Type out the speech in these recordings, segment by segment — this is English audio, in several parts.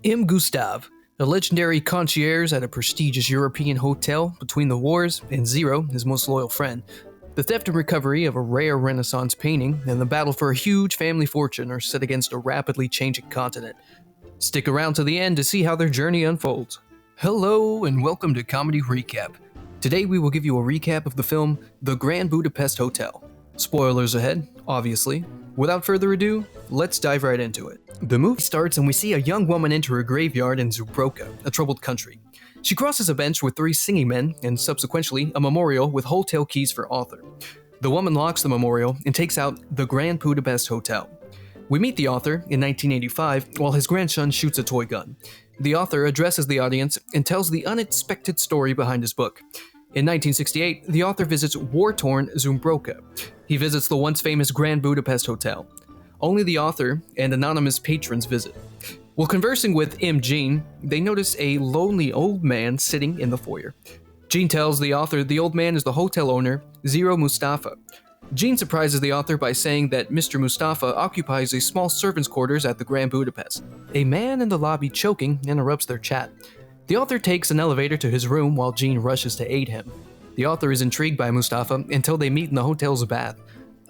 Gustave, a legendary concierge at a prestigious European hotel between the wars, and Zero, his most loyal friend. The theft and recovery of a rare Renaissance painting and the battle for a huge family fortune are set against a rapidly changing continent. Stick around to the end to see how their journey unfolds. Hello and welcome to Comedy Recap. Today we will give you a recap of the film The Grand Budapest Hotel. Spoilers ahead, obviously. Without further ado, let's dive right into it. The movie starts and we see a young woman enter a graveyard in Zubroka, a troubled country. She crosses a bench with 3 singing men and subsequently a memorial with hotel keys for author. The woman locks the memorial and takes out the Grand Budapest Hotel. We meet the author in 1985 while his grandson shoots a toy gun. The author addresses the audience and tells the unexpected story behind his book. In 1968, the author visits war-torn Zubroka. He visits the once famous Grand Budapest Hotel. Only the author and anonymous patrons visit. While conversing with Jean, they notice a lonely old man sitting in the foyer. Jean tells the author the old man is the hotel owner, Zero Mustafa. Jean surprises the author by saying that Mr. Mustafa occupies a small servant's quarters at the Grand Budapest. A man in the lobby choking interrupts their chat. The author takes an elevator to his room while Jean rushes to aid him. The author is intrigued by Mustafa until they meet in the hotel's bath.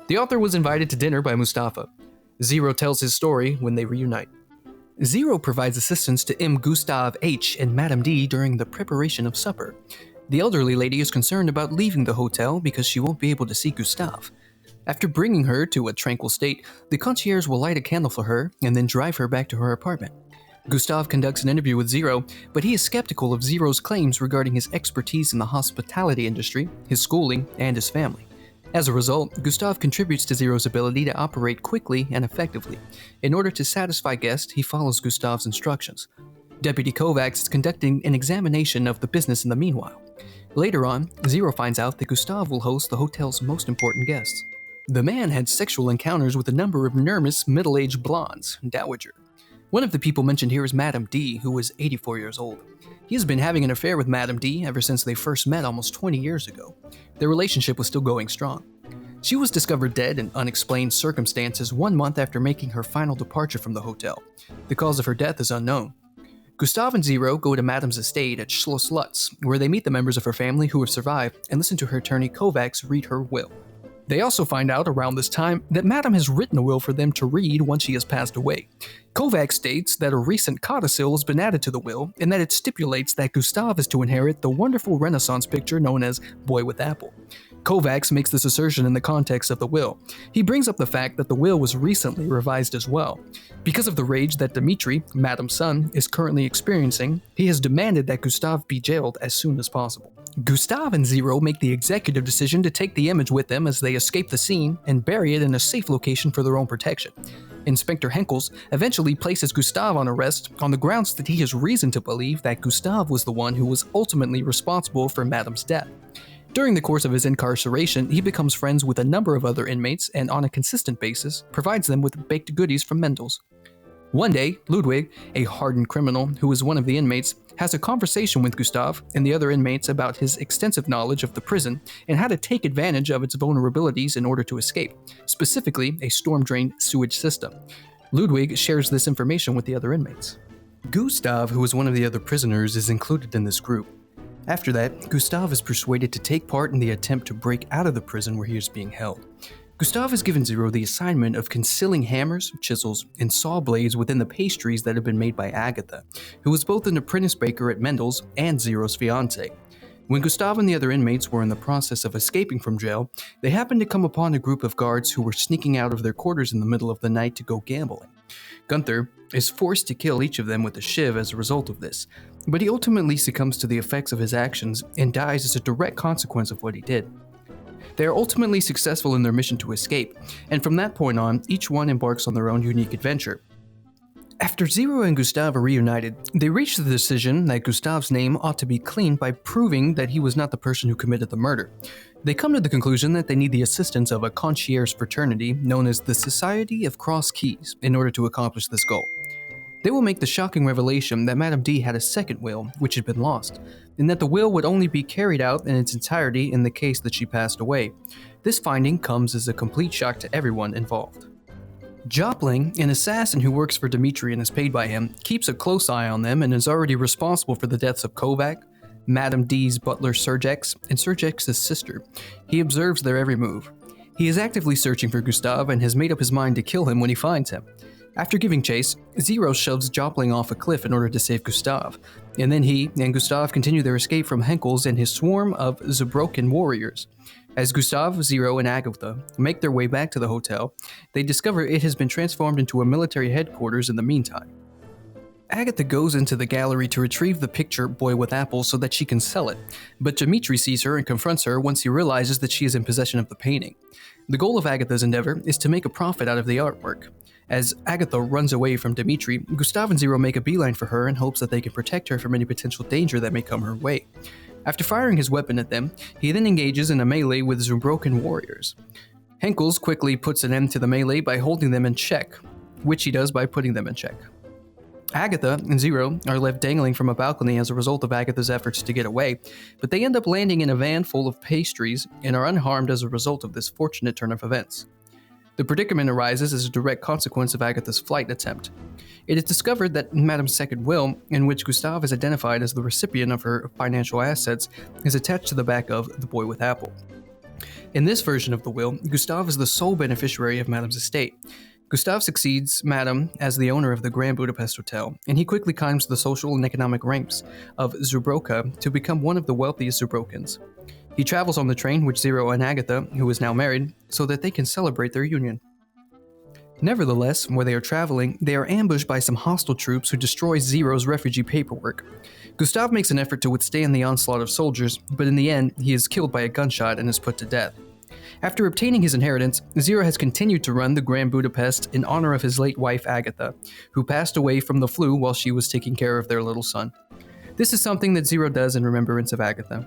The author was invited to dinner by Mustafa. Zero tells his story when they reunite. Zero provides assistance to Gustave H. and Madame D during the preparation of supper. The elderly lady is concerned about leaving the hotel because she won't be able to see Gustave. After bringing her to a tranquil state, the concierge will light a candle for her and then drive her back to her apartment. Gustave conducts an interview with Zero, but he is skeptical of Zero's claims regarding his expertise in the hospitality industry, his schooling, and his family. As a result, Gustave contributes to Zero's ability to operate quickly and effectively. In order to satisfy guests, he follows Gustave's instructions. Deputy Kovacs is conducting an examination of the business in the meanwhile. Later on, Zero finds out that Gustave will host the hotel's most important guests. The man had sexual encounters with a number of nervous, middle-aged blondes, dowager. One of the people mentioned here is Madame D, who was 84 years old. He has been having an affair with Madame D ever since they first met almost 20 years ago. Their relationship was still going strong. She was discovered dead in unexplained circumstances 1 month after making her final departure from the hotel. The cause of her death is unknown. Gustave and Zero go to Madame's estate at Schloss Lutz, where they meet the members of her family who have survived and listen to her attorney Kovacs read her will. They also find out around this time that Madame has written a will for them to read once she has passed away. Kovacs states that a recent codicil has been added to the will and that it stipulates that Gustave is to inherit the wonderful Renaissance picture known as Boy with Apple. Kovacs makes this assertion in the context of the will. He brings up the fact that the will was recently revised as well. Because of the rage that Dmitri, Madame's son, is currently experiencing, he has demanded that Gustave be jailed as soon as possible. Gustave and Zero make the executive decision to take the image with them as they escape the scene and bury it in a safe location for their own protection. Inspector Henkels eventually places Gustave on arrest on the grounds that he has reason to believe that Gustave was the one who was ultimately responsible for Madame's death. During the course of his incarceration, he becomes friends with a number of other inmates and on a consistent basis provides them with baked goodies from Mendel's. One day, Ludwig, a hardened criminal who is one of the inmates, has a conversation with Gustave and the other inmates about his extensive knowledge of the prison and how to take advantage of its vulnerabilities in order to escape, specifically a storm-drained sewage system. Ludwig shares this information with the other inmates. Gustave, who is one of the other prisoners, is included in this group. After that, Gustave is persuaded to take part in the attempt to break out of the prison where he is being held. Gustave has given Zero the assignment of concealing hammers, chisels, and saw blades within the pastries that have been made by Agatha, who was both an apprentice baker at Mendel's and Zero's fiancée. When Gustave and the other inmates were in the process of escaping from jail, they happened to come upon a group of guards who were sneaking out of their quarters in the middle of the night to go gambling. Gunther is forced to kill each of them with a shiv as a result of this, but he ultimately succumbs to the effects of his actions and dies as a direct consequence of what he did. They are ultimately successful in their mission to escape, and from that point on, each one embarks on their own unique adventure. After Zero and Gustave are reunited, they reach the decision that Gustave's name ought to be cleaned by proving that he was not the person who committed the murder. They come to the conclusion that they need the assistance of a concierge fraternity known as the Society of Cross Keys in order to accomplish this goal. They will make the shocking revelation that Madame D had a second will, which had been lost, and that the will would only be carried out in its entirety in the case that she passed away. This finding comes as a complete shock to everyone involved. Jopling, an assassin who works for Dmitri and is paid by him, keeps a close eye on them and is already responsible for the deaths of Kovac, Madame D's butler Sergex, and Sergex's sister. He observes their every move. He is actively searching for Gustave and has made up his mind to kill him when he finds him. After giving chase, Zero shoves Jopling off a cliff in order to save Gustave, and then he and Gustave continue their escape from Henkel's and his swarm of Zabrokan warriors. As Gustave, Zero, and Agatha make their way back to the hotel, they discover it has been transformed into a military headquarters in the meantime. Agatha goes into the gallery to retrieve the picture Boy with Apples so that she can sell it, but Dmitri sees her and confronts her once he realizes that she is in possession of the painting. The goal of Agatha's endeavor is to make a profit out of the artwork. As Agatha runs away from Dmitri, Gustave and Zero make a beeline for her in hopes that they can protect her from any potential danger that may come her way. After firing his weapon at them, he then engages in a melee with Zabrokan warriors. Henkels quickly puts an end to the melee by holding them in check, which he does by putting them in check. Agatha and Zero are left dangling from a balcony as a result of Agatha's efforts to get away, but they end up landing in a van full of pastries and are unharmed as a result of this fortunate turn of events. The predicament arises as a direct consequence of Agatha's flight attempt. It is discovered that Madame's second will, in which Gustave is identified as the recipient of her financial assets, is attached to the back of The Boy with Apple. In this version of the will, Gustave is the sole beneficiary of Madame's estate. Gustave succeeds Madame as the owner of the Grand Budapest Hotel, and he quickly climbs the social and economic ranks of Zabroka to become one of the wealthiest Zabrokans. He travels on the train with Zero and Agatha, who is now married, so that they can celebrate their union. Nevertheless, where they are traveling, they are ambushed by some hostile troops who destroy Zero's refugee paperwork. Gustave makes an effort to withstand the onslaught of soldiers, but in the end, he is killed by a gunshot and is put to death. After obtaining his inheritance, Zero has continued to run the Grand Budapest in honor of his late wife Agatha, who passed away from the flu while she was taking care of their little son. This is something that Zero does in remembrance of Agatha.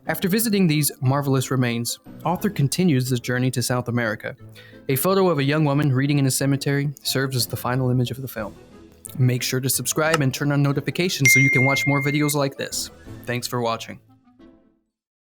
After visiting these marvelous remains, author continues his journey to South America. A photo of a young woman reading in a cemetery serves as the final image of the film. Make sure to subscribe and turn on notifications so you can watch more videos like this. Thanks for watching.